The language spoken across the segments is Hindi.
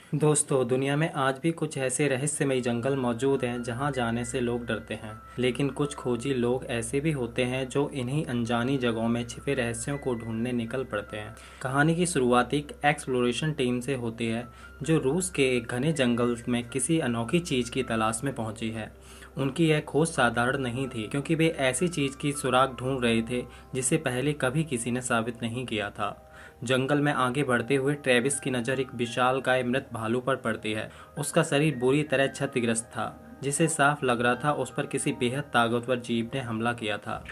दोस्तों, दुनिया में आज भी कुछ ऐसे रहस्यमयी जंगल मौजूद हैं जहां जाने से लोग डरते हैं। लेकिन कुछ खोजी लोग ऐसे भी होते हैं जो इन्हीं अनजानी जगहों में छिपे रहस्यों को ढूंढने निकल पड़ते हैं। कहानी की शुरुआत एक एक्सप्लोरेशन टीम से होती है जो रूस के एक घने जंगल में किसी अनोखी चीज़ की तलाश में पहुंची है। उनकी यह खोज साधारण नहीं थी, क्योंकि वे ऐसी चीज़ की सुराग ढूंढ रहे थे जिसे पहले कभी किसी ने साबित नहीं किया था। जंगल में आगे बढ़ते हुए ट्रेविस की नज़र एक विशालकाय मृत भालू पर पड़ती है। उसका शरीर बुरी तरह क्षतिग्रस्त था, जिसे साफ लग रहा था उस पर किसी बेहद ताकतवर जीव ने हमला किया था।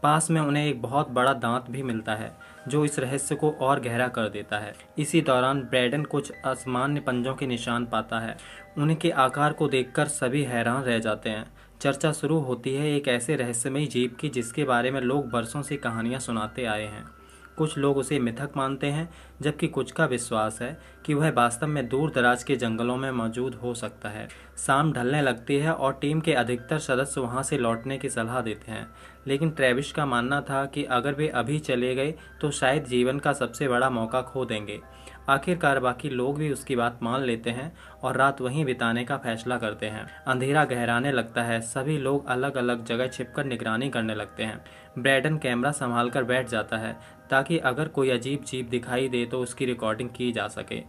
पास में उन्हें एक बहुत बड़ा दांत भी मिलता है, जो इस रहस्य को और गहरा कर देता है। इसी दौरान ब्रैडन कुछ असामान्य पंजों के निशान पाता है। उनके आकार को देखकर सभी हैरान रह जाते हैं। चर्चा शुरू होती है एक ऐसे रहस्यमयी जीव की जिसके बारे में लोग बरसों से कहानियां सुनाते आए हैं। कुछ लोग उसे मिथक मानते हैं, जबकि कुछ का विश्वास है कि वह वास्तव में दूर दराज के जंगलों में मौजूद हो सकता है। शाम ढलने लगती है और टीम के अधिकतर सदस्य वहां से लौटने की सलाह देते हैं, लेकिन ट्रेविस का मानना था कि अगर वे अभी चले गए तो शायद जीवन का सबसे बड़ा मौका खो देंगे। आखिरकार बाकी लोग भी उसकी बात मान लेते हैं और रात वहीं बिताने का फैसला करते हैं। अंधेरा गहराने लगता है, सभी लोग अलग अलग जगह छिपकर निगरानी करने लगते हैं। ब्रैडन कैमरा संभाल कर बैठ जाता है ताकि अगर कोई अजीब चीज दिखाई दे तो उसकी रिकॉर्डिंग की जा सके।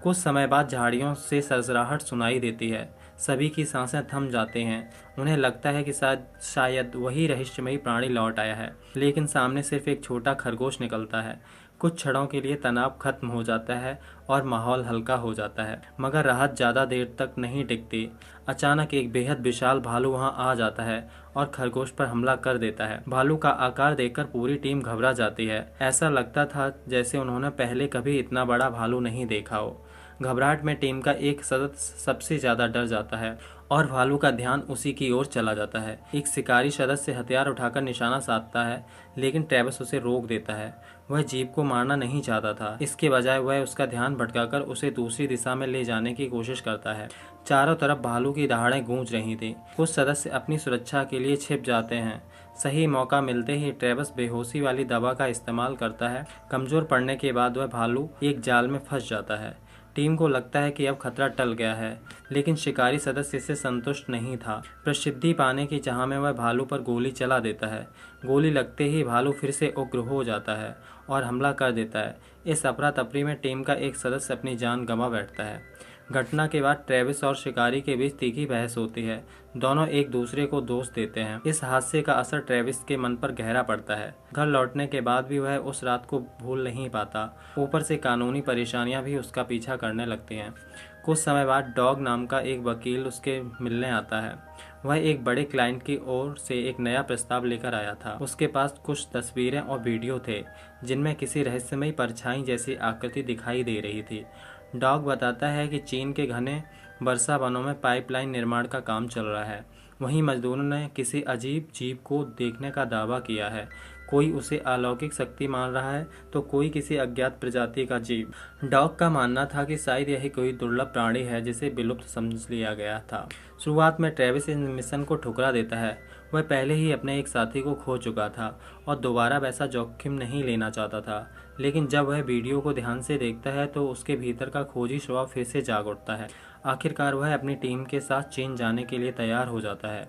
कुछ समय बाद झाड़ियों से सरसराहट सुनाई देती है। सभी की सांसें थम जाते हैं। उन्हें लगता है कि शायद वही रहस्यमयी प्राणी लौट आया है, लेकिन सामने सिर्फ एक छोटा खरगोश निकलता है। कुछ क्षणों के लिए तनाव खत्म हो जाता है और माहौल हल्का हो जाता है, मगर राहत ज़्यादा देर तक नहीं टिकती। अचानक एक बेहद विशाल भालू वहां आ जाता है और खरगोश पर हमला कर देता है। भालू का आकार देखकर पूरी टीम घबरा जाती है। ऐसा लगता था जैसे उन्होंने पहले कभी इतना बड़ा भालू नहीं देखा हो। घबराहट में टीम का एक सदस्य सबसे ज्यादा डर जाता है और भालू का ध्यान उसी की ओर चला जाता है। एक शिकारी सदस्य हथियार उठाकर निशाना साधता है, लेकिन ट्रेविस उसे रोक देता है। वह जीव को मारना नहीं चाहता था, इसके बजाय वह उसका ध्यान भटकाकर उसे दूसरी दिशा में ले जाने की कोशिश करता है। चारों तरफ भालू की दहाड़ें गूंज रही थी। कुछ सदस्य अपनी सुरक्षा के लिए छिप जाते हैं। सही मौका मिलते ही ट्रेविस बेहोशी वाली दवा का इस्तेमाल करता है। कमजोर पड़ने के बाद वह भालू एक जाल में फंस जाता है। टीम को लगता है कि अब खतरा टल गया है, लेकिन शिकारी सदस्य इससे संतुष्ट नहीं था। प्रसिद्धि पाने की चाह में वह भालू पर गोली चला देता है। गोली लगते ही भालू फिर से उग्र हो जाता है और हमला कर देता है। इस अफरा तफरी में टीम का एक सदस्य अपनी जान गंवा बैठता है। घटना के बाद ट्रेविस और शिकारी के बीच तीखी बहस होती है। दोनों एक दूसरे को दोष देते हैं। इस हादसे का असर ट्रेविस के मन पर गहरा पड़ता है। घर लौटने के बाद भी वह उस रात को भूल नहीं पाता। ऊपर से कानूनी परेशानियां भी उसका पीछा करने लगती हैं। कुछ समय बाद डॉग नाम का एक वकील उसके मिलने आता है। वह एक बड़े क्लाइंट की ओर से एक नया प्रस्ताव लेकर आया था। उसके पास कुछ तस्वीरें और वीडियो थे जिनमें किसी रहस्यमयी परछाई जैसी आकृति दिखाई दे रही थी। डॉग बताता है कि चीन के घने वर्षा वनों में पाइपलाइन निर्माण का काम चल रहा है। वहीं मजदूरों ने किसी अजीब जीव को देखने का दावा किया है। कोई उसे अलौकिक शक्ति मान रहा है तो कोई किसी अज्ञात प्रजाति का जीव। डॉग का मानना था कि शायद यही कोई दुर्लभ प्राणी है जिसे विलुप्त समझ लिया गया था। शुरुआत में ट्रेविस इस मिशन को ठुकरा देता है। वह पहले ही अपने एक साथी को खो चुका था और दोबारा वैसा जोखिम नहीं लेना चाहता था। लेकिन जब वह वीडियो को ध्यान से देखता है तो उसके भीतर का खोजी स्वभाव फिर से जाग उठता है। आखिरकार वह अपनी टीम के साथ चीन जाने के लिए तैयार हो जाता है।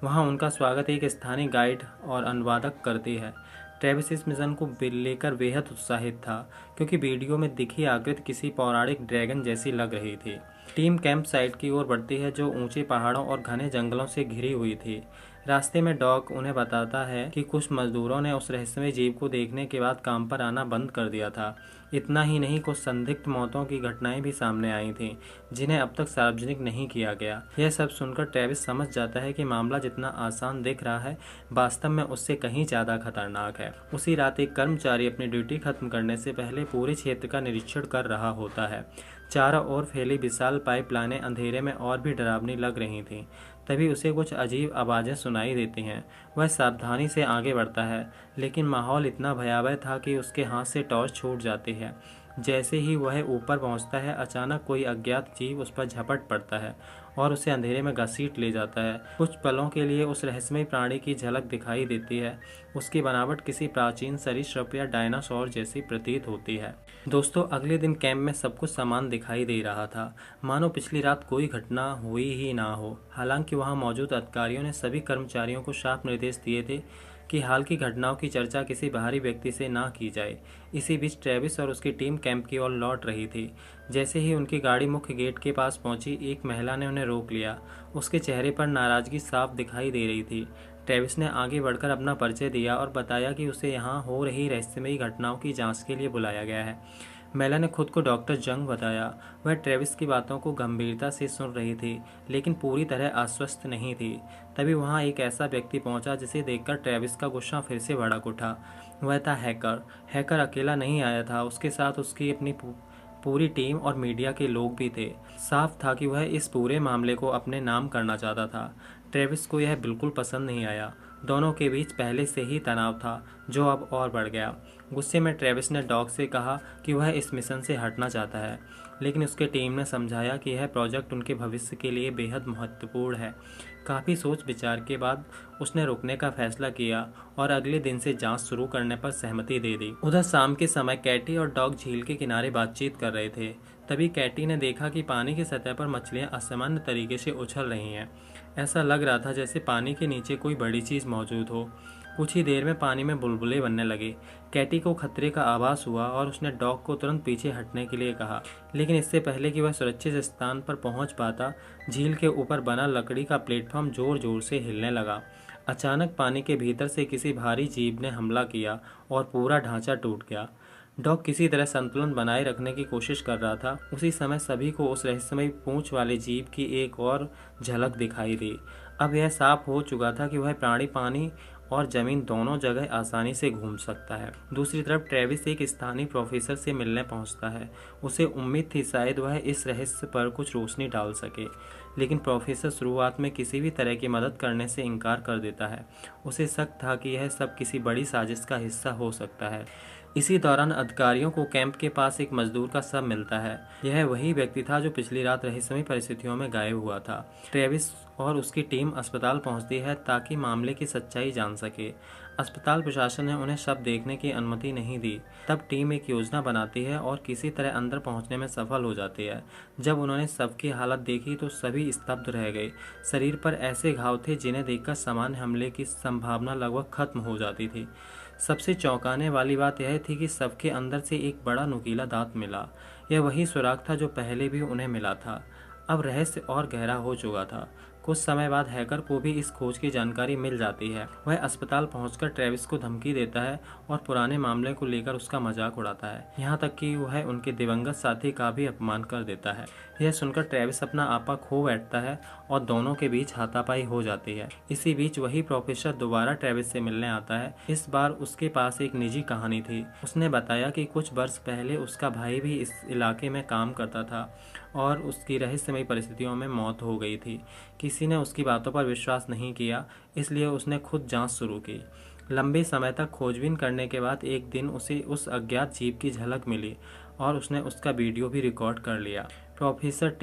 वहां उनका स्वागत एक स्थानीय गाइड और अनुवादक करती है। ट्रेविस इस मिशन को लेकर बेहद उत्साहित था, क्योंकि वीडियो में दिखी आकृति किसी पौराणिक ड्रैगन जैसी लग रही थी। टीम कैंप साइट की ओर बढ़ती है, जो ऊंचे पहाड़ों और घने जंगलों से घिरी हुई थी। रास्ते में डॉग उन्हें बताता है कि कुछ मजदूरों ने उस रहस्यमय जीव को देखने के बाद काम पर आना बंद कर दिया था। इतना ही नहीं, कुछ संदिग्ध मौतों की घटनाएं भी सामने आई थीं, जिन्हें अब तक सार्वजनिक नहीं किया गया। यह सब सुनकर ट्रेविस समझ जाता है कि मामला जितना आसान दिख रहा है, वास्तव में उससे कहीं ज्यादा खतरनाक है। उसी रात एक कर्मचारी अपनी ड्यूटी खत्म करने से पहले पूरे क्षेत्र का निरीक्षण कर रहा होता है। चारों ओर फैली विशाल पाइपलाइनें अंधेरे में और भी डरावनी लग रही थीं। तभी उसे कुछ अजीब आवाज़ें सुनाई देती हैं। वह सावधानी से आगे बढ़ता है, लेकिन माहौल इतना भयावह था कि उसके हाथ से टॉर्च छूट जाती है। जैसे ही वह ऊपर पहुंचता है, अचानक कोई अज्ञात जीव उस पर झपट पड़ता है और उसे अंधेरे में घसीट ले जाता है। कुछ पलों के लिए उस रहस्यमयी प्राणी की झलक दिखाई देती है। उसकी बनावट किसी प्राचीन सरीसृप या डायनासोर जैसी प्रतीत होती है। दोस्तों, अगले दिन कैंप में सब कुछ समान दिखाई दे रहा था, मानो पिछली रात कोई घटना हुई ही ना हो। हालांकि वहां मौजूद अधिकारियों ने सभी कर्मचारियों को साफ निर्देश दिए थे कि हाल की घटनाओं की चर्चा किसी बाहरी व्यक्ति से ना की जाए। इसी बीच ट्रेविस और उसकी टीम कैंप की ओर लौट रही थी। जैसे ही उनकी गाड़ी मुख्य गेट के पास पहुंची, एक महिला ने उन्हें रोक लिया। उसके चेहरे पर नाराजगी साफ दिखाई दे रही थी। ट्रेविस ने आगे बढ़कर अपना परिचय दिया और बताया कि उसे यहाँ हो रही रहस्यमयी घटनाओं की जांच के लिए बुलाया गया है। मेला ने खुद को डॉक्टर जंग बताया। वह ट्रेविस की बातों को गंभीरता से सुन रही थी, लेकिन पूरी तरह आश्वस्त नहीं थी। तभी वहां एक ऐसा व्यक्ति पहुंचा जिसे देखकर ट्रेविस का गुस्सा फिर से भड़क उठा। वह था हैकर। हैकर अकेला नहीं आया था, उसके साथ उसकी अपनी पूरी टीम और मीडिया के लोग भी थे। साफ था कि वह इस पूरे मामले को अपने नाम करना चाहता था। ट्रेविस को यह बिल्कुल पसंद नहीं आया। दोनों के बीच पहले से ही तनाव था, जो अब और बढ़ गया। गुस्से में ट्रेविस ने डॉग से कहा कि वह इस मिशन से हटना चाहता है, लेकिन उसके टीम ने समझाया कि यह प्रोजेक्ट उनके भविष्य के लिए बेहद महत्वपूर्ण है। काफ़ी सोच विचार के बाद उसने रुकने का फैसला किया और अगले दिन से जांच शुरू करने पर सहमति दे दी। उधर शाम के समय कैटी और डॉग झील के किनारे बातचीत कर रहे थे। तभी कैटी ने देखा कि पानी की सतह पर मछलियां असामान्य तरीके से उछल रही हैं। ऐसा लग रहा था जैसे पानी के नीचे कोई बड़ी चीज़ मौजूद हो। कुछ ही देर में पानी में बुलबुले बनने लगे। कैटी को खतरे का आभास हुआ और उसने डॉग को तुरंत पीछे हटने के लिए कहा, लेकिन इससे पहले कि वह सुरक्षित स्थान पर पहुंच पाता, झील के ऊपर बना लकड़ी का प्लेटफॉर्म जोर जोर से हिलने लगा। अचानक पानी के भीतर से किसी भारी जीव ने हमला किया और पूरा ढांचा टूट गया। डॉग किसी तरह संतुलन बनाए रखने की कोशिश कर रहा था। उसी समय सभी को उस रहस्यमयी पूंछ वाले जीव की एक और झलक दिखाई दी। अब यह साफ हो चुका था कि वह प्राणी पानी और जमीन दोनों जगह आसानी से घूम सकता है। दूसरी तरफ ट्रेविस एक स्थानीय प्रोफेसर से मिलने पहुंचता है। उसे उम्मीद थी शायद वह इस रहस्य पर कुछ रोशनी डाल सके, लेकिन प्रोफेसर शुरुआत में किसी भी तरह की मदद करने से इनकार कर देता है। उसे शक था कि यह सब किसी बड़ी साजिश का हिस्सा हो सकता है। इसी दौरान अधिकारियों को कैंप के पास एक मजदूर का शव मिलता है। यह वही व्यक्ति था जो पिछली रात रहस्यमयी परिस्थितियों में गायब हुआ था। ट्रेविस और उसकी टीम अस्पताल पहुंचती है ताकि मामले की सच्चाई जान सके। अस्पताल प्रशासन ने उन्हें शव देखने की अनुमति नहीं दी। तब टीम एक योजना बनाती है और किसी तरह अंदर पहुंचने में सफल हो जाती है। जब उन्होंने शव की हालत देखी तो सभी स्तब्ध रह गए। शरीर पर ऐसे घाव थे जिन्हें देखकर सामान्य हमले की संभावना लगभग खत्म हो जाती थी। सबसे चौंकाने वाली बात यह थी कि शव के अंदर से एक बड़ा नुकीला दांत मिला। यह वही सुराग था जो पहले भी उन्हें मिला था। अब रहस्य और गहरा हो चुका था। कुछ समय बाद हैकर को भी इस खोज की जानकारी मिल जाती है। वह अस्पताल पहुंचकर ट्रेविस को धमकी देता है और पुराने मामले को लेकर उसका मजाक उड़ाता है। यहाँ तक कि वह उनके दिवंगत साथी का भी अपमान कर देता है। यह सुनकर ट्रेविस अपना आपा खो बैठता है और दोनों के बीच हाथापाई हो जाती है। इसी बीच वही प्रोफेसर दोबारा ट्रेविस से मिलने आता है। इस बार उसके पास एक निजी कहानी थी। उसने बताया कि कुछ वर्ष पहले उसका भाई भी इस इलाके में काम करता था और उसकी रहस्यमयी परिस्थितियों में मौत हो गई थी। किसी ने उसकी बातों पर विश्वास नहीं किया, इसलिए उसने खुद जांच शुरू की। लंबे समय तक खोजबीन करने के बाद एक दिन उसे उस अज्ञात जीव की झलक मिली और उसने उसका वीडियो भी रिकॉर्ड कर लिया। प्रोफेसर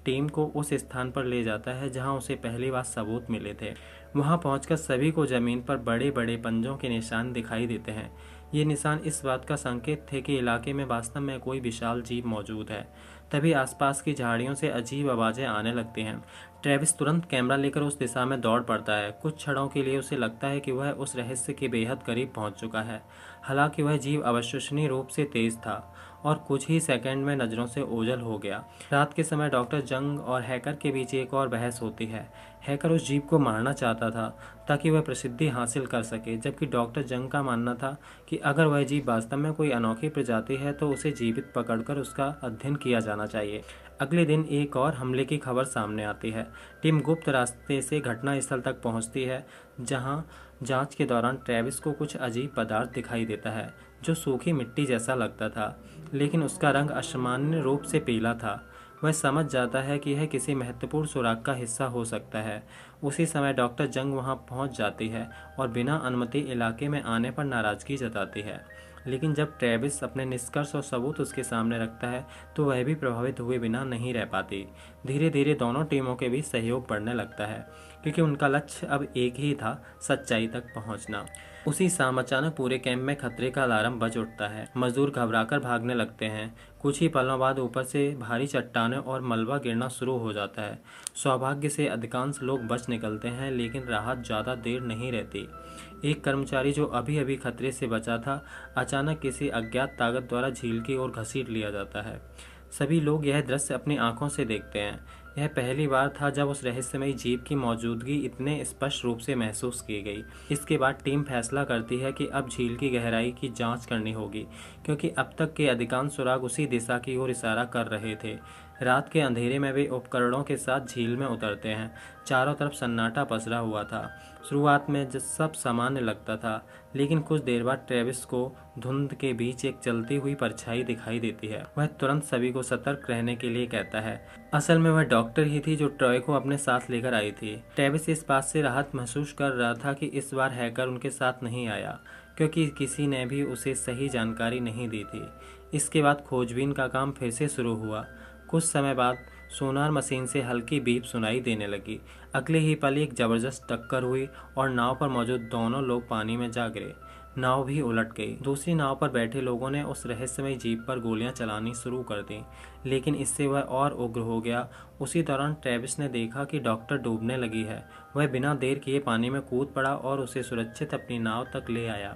टीम को उस स्थान पर ले जाता है जहां उसे पहली बार सबूत मिले थे। वहां पहुंचकर सभी को जमीन पर बड़े बड़े पंजों के निशान दिखाई देते हैं। ये निशान इस बात का संकेत थे कि इलाके में वास्तव में कोई विशाल जीव मौजूद है। तभी आसपास की झाड़ियों से अजीब आवाजें आने लगती हैं। ट्रेविस तुरंत कैमरा लेकर उस दिशा में दौड़ पड़ता है। कुछ क्षणों के लिए उसे लगता है कि वह उस रहस्य के बेहद करीब पहुंच चुका है। हालांकि वह जीव अविश्वसनीय रूप से तेज था और कुछ ही सेकंड में नजरों से ओझल हो गया। रात के समय डॉक्टर जंग और हैकर के बीच एक और बहस होती है। हैकर उस जीव को मारना चाहता था ताकि वह प्रसिद्धि हासिल कर सके, जबकि डॉक्टर जंग का मानना था कि अगर वह जीव वास्तव में कोई अनोखी प्रजाति है तो उसे जीवित पकड़कर उसका अध्ययन किया जाना चाहिए। अगले दिन एक और हमले की खबर सामने आती है। टीम गुप्त रास्ते से घटनास्थल तक पहुंचती है, जहां जांच के दौरान ट्रेविस को कुछ अजीब पदार्थ दिखाई देता है जो सूखी मिट्टी जैसा लगता था, लेकिन उसका रंग असामान्य रूप से पीला था। वह समझ जाता है कि यह किसी महत्वपूर्ण सुराग का हिस्सा हो सकता है। उसी समय डॉक्टर जंग वहां पहुंच जाती है और बिना अनुमति इलाके में आने पर नाराजगी जताती है। लेकिन जब ट्रेविस अपने निष्कर्ष और सबूत उसके सामने रखता है तो वह भी प्रभावित हुए बिना नहीं रह पाती। धीरे धीरे दोनों टीमों के बीच सहयोग बढ़ने लगता है क्योंकि उनका लक्ष्य अब एक ही था, सच्चाई तक पहुंचना। उसी शाम अचानक पूरे कैंप में खतरे का अलार्म बज उठता है। मजदूर घबराकर भागने लगते हैं। कुछ ही पलों बाद ऊपर से भारी चट्टानें और मलबा गिरना शुरू हो जाता है। सौभाग्य से अधिकांश लोग बच निकलते हैं, लेकिन राहत ज़्यादा देर नहीं रहती। एक कर्मचारी जो अभी अभी खतरे से बचा था, अचानक किसी अज्ञात ताकत द्वारा झील की ओर घसीट लिया जाता है। सभी लोग यह दृश्य अपनी आंखों से देखते हैं। यह पहली बार था जब उस रहस्यमयी जीव की मौजूदगी इतने स्पष्ट रूप से महसूस की गई। इसके बाद टीम फैसला करती है कि अब झील की गहराई की जांच करनी होगी, क्योंकि अब तक के अधिकांश सुराग उसी दिशा की ओर इशारा कर रहे थे। रात के अंधेरे में वे उपकरणों के साथ झील में उतरते हैं। चारों तरफ सन्नाटा पसरा हुआ था। शुरुआत में सब सामान्य लगता था, लेकिन कुछ देर बाद ट्रेविस को धुंध के बीच एक चलती हुई परछाई दिखाई देती है। वह तुरंत सभी को सतर्क रहने के लिए कहता है। असल में वह डॉक्टर ही थी जो ट्रॉय को अपने साथ लेकर आई थी। ट्रेविस इस बात से राहत महसूस कर रहा था कि इस बार हैकर उनके साथ नहीं आया, क्योंकि किसी ने भी उसे सही जानकारी नहीं दी थी। इसके बाद खोजबीन का काम फिर से शुरू हुआ। कुछ समय बाद सोनार मशीन से हल्की बीप सुनाई देने लगी। अगले ही पल एक जबरदस्त टक्कर हुई और नाव पर मौजूद दोनों लोग पानी में जा गिरे। नाव भी उलट गई। दूसरी नाव पर बैठे लोगों ने उस रहस्यमय जीप पर गोलियां चलानी शुरू कर दी, लेकिन इससे वह और उग्र हो गया। उसी दौरान ट्रेविस ने देखा कि डॉक्टर डूबने लगी है। वह बिना देर किए पानी में कूद पड़ा और उसे सुरक्षित अपनी नाव तक ले आया।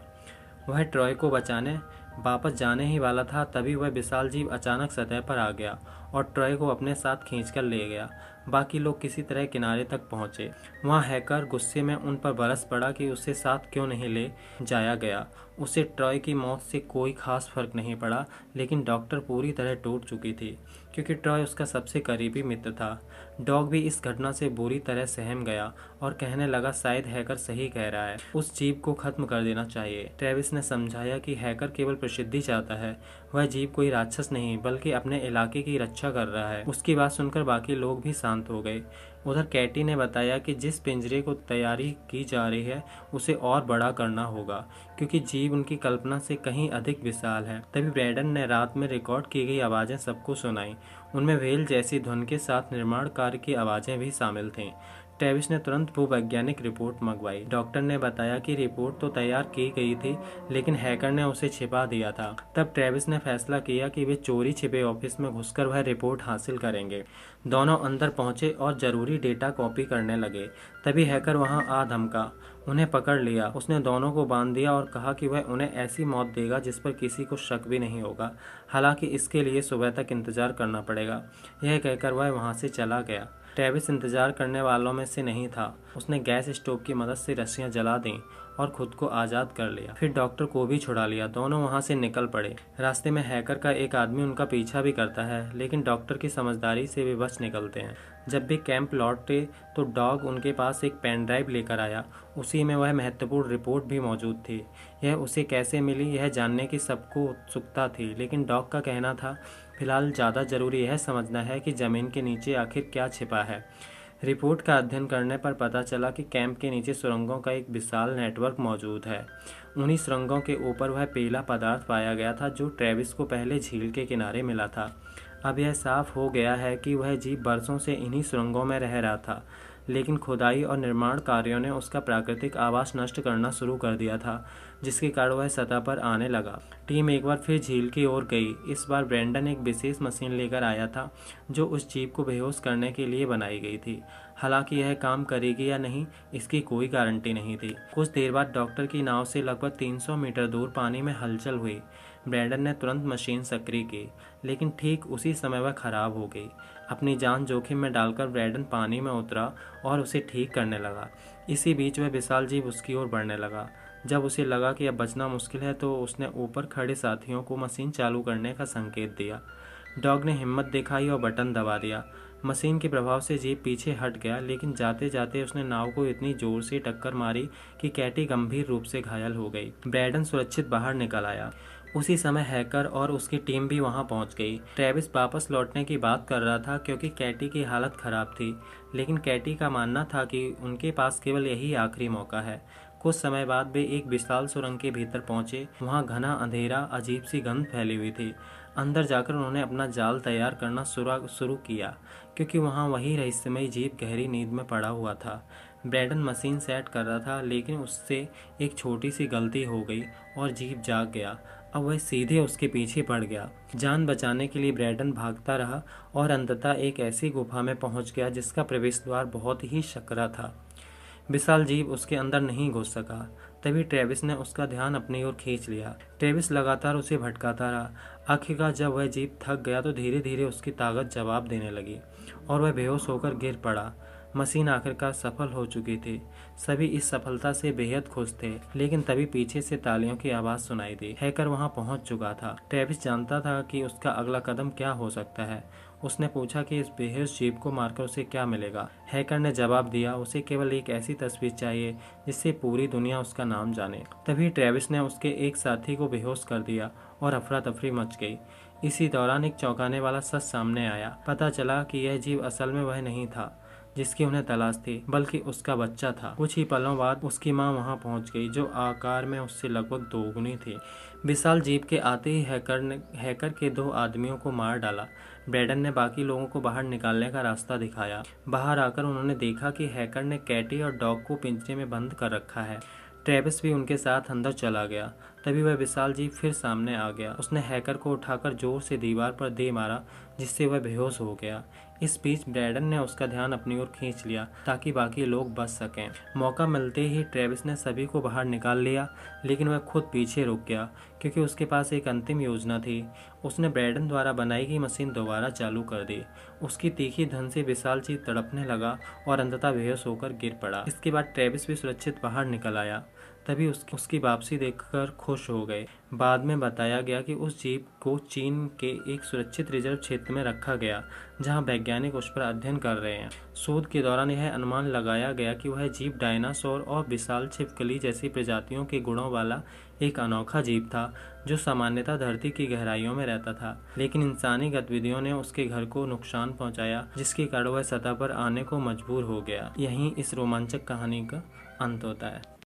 वह ट्रॉय को बचाने वापस जाने ही वाला था, तभी वह विशाल जीव अचानक सतह पर आ गया और ट्रॉय को अपने साथ खींचकर ले गया। बाकी लोग किसी तरह किनारे तक पहुंचे। वहां हैकर गुस्से में उन पर बरस पड़ा कि उसे साथ क्यों नहीं ले जाया गया। उसे ट्रॉय की मौत से कोई खास फर्क नहीं पड़ा, लेकिन डॉक्टर पूरी तरह टूट चुकी थी, क्योंकि ट्रॉय उसका सबसे करीबी मित्र था। डॉग भी इस घटना से बुरी तरह सहम गया और कहने लगा, शायद हैकर सही कह रहा है, उस जीव को खत्म कर देना चाहिए। ट्रेविस ने समझाया कि हैकर केवल प्रसिद्धि चाहता है। वह जीव कोई राक्षस नहीं, बल्कि अपने इलाके की रक्षा कर रहा है। उसकी बात सुनकर बाकी लोग भी शांत हो गए। उधर कैटी ने बताया कि जिस पिंजरे को तैयारी की जा रही है उसे और बड़ा करना होगा, क्योंकि जीव उनकी कल्पना से कहीं अधिक विशाल है। तभी ब्रैडन ने रात में रिकॉर्ड की गई आवाज़ें सबको सुनाई। उनमें व्हेल जैसी धुन के साथ निर्माण कार्य की आवाज़ें भी शामिल थीं। ट्रेविस ने तुरंत भूवैज्ञानिक रिपोर्ट मंगवाई। डॉक्टर ने बताया कि रिपोर्ट तो तैयार की गई थी, लेकिन हैकर ने उसे छिपा दिया था। तब ट्रेविस ने फैसला किया कि वे चोरी छिपे ऑफिस में घुसकर वह रिपोर्ट हासिल करेंगे। दोनों अंदर पहुंचे और जरूरी डेटा कॉपी करने लगे। तभी हैकर वहां आ धमका। उन्हें पकड़ लिया। उसने दोनों को बांध दिया और कहा कि वह उन्हें ऐसी मौत देगा जिस पर किसी को शक भी नहीं होगा। हालांकि इसके लिए सुबह तक इंतजार करना पड़ेगा। यह कहकर वह वहां से चला गया। ट्रेविस इंतजार करने वालों में से नहीं था। उसने गैस स्टोव की मदद से रस्सियां जला दी और खुद को आज़ाद कर लिया। फिर डॉक्टर को भी छुड़ा लिया। दोनों वहां से निकल पड़े। रास्ते में हैकर का एक आदमी उनका पीछा भी करता है, लेकिन डॉक्टर की समझदारी से वे बच निकलते हैं। जब भी कैंप लौटे तो डॉग उनके पास एक पेन ड्राइव लेकर आया। उसी में वह महत्वपूर्ण रिपोर्ट भी मौजूद थी। यह उसे कैसे मिली यह जानने की सबको उत्सुकता थी, लेकिन डॉग का कहना था, फिलहाल ज़्यादा जरूरी यह समझना है कि ज़मीन के नीचे आखिर क्या छिपा है। रिपोर्ट का अध्ययन करने पर पता चला कि कैंप के नीचे सुरंगों का एक विशाल नेटवर्क मौजूद है। उन्हीं सुरंगों के ऊपर वह पीला पदार्थ पाया गया था जो ट्रेविस को पहले झील के किनारे मिला था। अब यह साफ हो गया है कि वह जीव बरसों से इन्हीं सुरंगों में रह रहा था, लेकिन खुदाई और निर्माण कार्यों ने उसका प्राकृतिक आवास नष्ट करना शुरू कर दिया था, जिसके कारण वह सतह पर आने लगा। टीम एक बार फिर झील की ओर गई। इस बार ब्रैंडन एक विशेष मशीन लेकर आया था जो उस जीव को बेहोश करने के लिए बनाई गई थी। हालांकि यह काम करेगी या नहीं इसकी कोई गारंटी नहीं थी। कुछ देर बाद डॉक्टर की नाव से लगभग 300 मीटर दूर पानी में हलचल हुई। ब्रैंडन ने तुरंत मशीन सक्रिय की, लेकिन ठीक उसी समय वह खराब हो गई। अपनी जान जोखिम में डालकर ब्रैंडन पानी में उतरा और उसे ठीक करने लगा। इसी बीच वह विशाल जीव उसकी ओर बढ़ने लगा। जब उसे लगा कि अब बचना मुश्किल है तो उसने ऊपर खड़े साथियों को मशीन चालू करने का संकेत दिया। डॉग ने हिम्मत दिखाई और बटन दबा दिया। मशीन के प्रभाव से जीप पीछे हट गया, लेकिन जाते जाते उसने नाव को इतनी जोर से टक्कर मारी कि कैटी गंभीर रूप से घायल हो गई। ब्रैंडन सुरक्षित बाहर निकल आया। उसी समय हैकर और उसकी टीम भी वहां पहुंच गई। ट्रेविस वापस लौटने की बात कर रहा था क्योंकि कैटी की हालत खराब थी, लेकिन कैटी का मानना था कि उनके पास केवल यही आखिरी मौका है। कुछ समय बाद वे एक विशाल सुरंग के भीतर पहुंचे। वहां घना अंधेरा, अजीब सी गंध फैली हुई थी। अंदर जाकर उन्होंने अपना जाल तैयार करना शुरू किया, क्योंकि वहां वही रहस्यमयी जीव गहरी नींद में पड़ा हुआ था। ब्रैडन मशीन सेट कर रहा था, लेकिन उससे एक छोटी सी गलती हो गई और जीव जाग गया। अब वह सीधे उसके पीछे पड़ गया। जान बचाने के लिए ब्रैडन भागता रहा और अंततः एक ऐसी गुफा में पहुंच गया जिसका प्रवेश द्वार बहुत ही सकरा था। विशाल जीव उसके अंदर नहीं घुस सका। तभी ट्रेविस ने उसका ध्यान अपनी ओर खींच लिया। ट्रेविस लगातार उसे भटकाता रहा। आखिरकार जब वह जीव थक गया तो धीरे धीरे उसकी ताकत जवाब देने लगी और वह बेहोश होकर गिर पड़ा। मशीन आखिरकार सफल हो चुकी थी। सभी इस सफलता से बेहद खुश थे, लेकिन तभी पीछे से तालियों की आवाज सुनाई दी। हैकर वहां पहुंच चुका था। ट्रेविस जानता था कि उसका अगला कदम क्या हो सकता है। उसने पूछा कि इस बेहोश जीव को मारकर उसे क्या मिलेगा। हैकर ने जवाब दिया, उसे केवल एक ऐसी तस्वीर चाहिए जिससे पूरी दुनिया उसका नाम जाने। तभी ट्रेविस ने उसके एक साथी को बेहोश कर दिया और अफरा तफरी मच गई। इसी दौरान एक चौंकाने वाला सच सामने आया। पता चला कि यह जीव असल में वह नहीं था जिसकी उन्हें तलाश थी, बल्कि उसका बच्चा था। कुछ ही पलों बाद उसकी मां वहां पहुंच गई, जो आकार में उससे लगभग दोगुनी थी। विशाल जीव के आते ही हैकर के 2 आदमियों को मार डाला। ब्रैडन ने बाकी लोगों को बाहर निकालने का रास्ता दिखाया। बाहर आकर उन्होंने देखा कि हैकर ने कैटी और डॉग को पिंजरे में बंद कर रखा है। ट्रेविस भी उनके साथ अंदर चला गया। तभी वह विशाल जीव फिर सामने आ गया। उसने हैकर को उठाकर जोर से दीवार पर दे मारा, जिससे वह बेहोश हो गया। इस बीच ब्रैडन ने उसका ध्यान अपनी ओर खींच लिया ताकि बाकी लोग बच सकें। मौका मिलते ही ट्रेविस ने सभी को बाहर निकाल लिया, लेकिन वह खुद पीछे रुक गया, क्योंकि उसके पास एक अंतिम योजना थी। उसने ब्रैडन द्वारा बनाई गई मशीन दोबारा चालू कर दी। उसकी तीखी धन से विशाल जीव तड़पने लगा और अंततः बेहोश होकर गिर पड़ा। इसके बाद ट्रेविस भी सुरक्षित बाहर निकल आया। तभी उसकी वापसी देखकर खुश हो गए। बाद में बताया गया कि उस जीव को चीन के एक सुरक्षित रिजर्व क्षेत्र में रखा गया, जहां वैज्ञानिक उस पर अध्ययन कर रहे हैं। शोध के दौरान यह अनुमान लगाया गया कि वह जीव डायनासोर और विशाल छिपकली जैसी प्रजातियों के गुणों वाला एक अनोखा जीव था, जो सामान्यतः धरती की गहराइयों में रहता था। लेकिन इंसानी गतिविधियों ने उसके घर को नुकसान पहुंचाया, जिसके कारण वह सतह पर आने को मजबूर हो गया। यहीं इस रोमांचक कहानी का अंत होता है।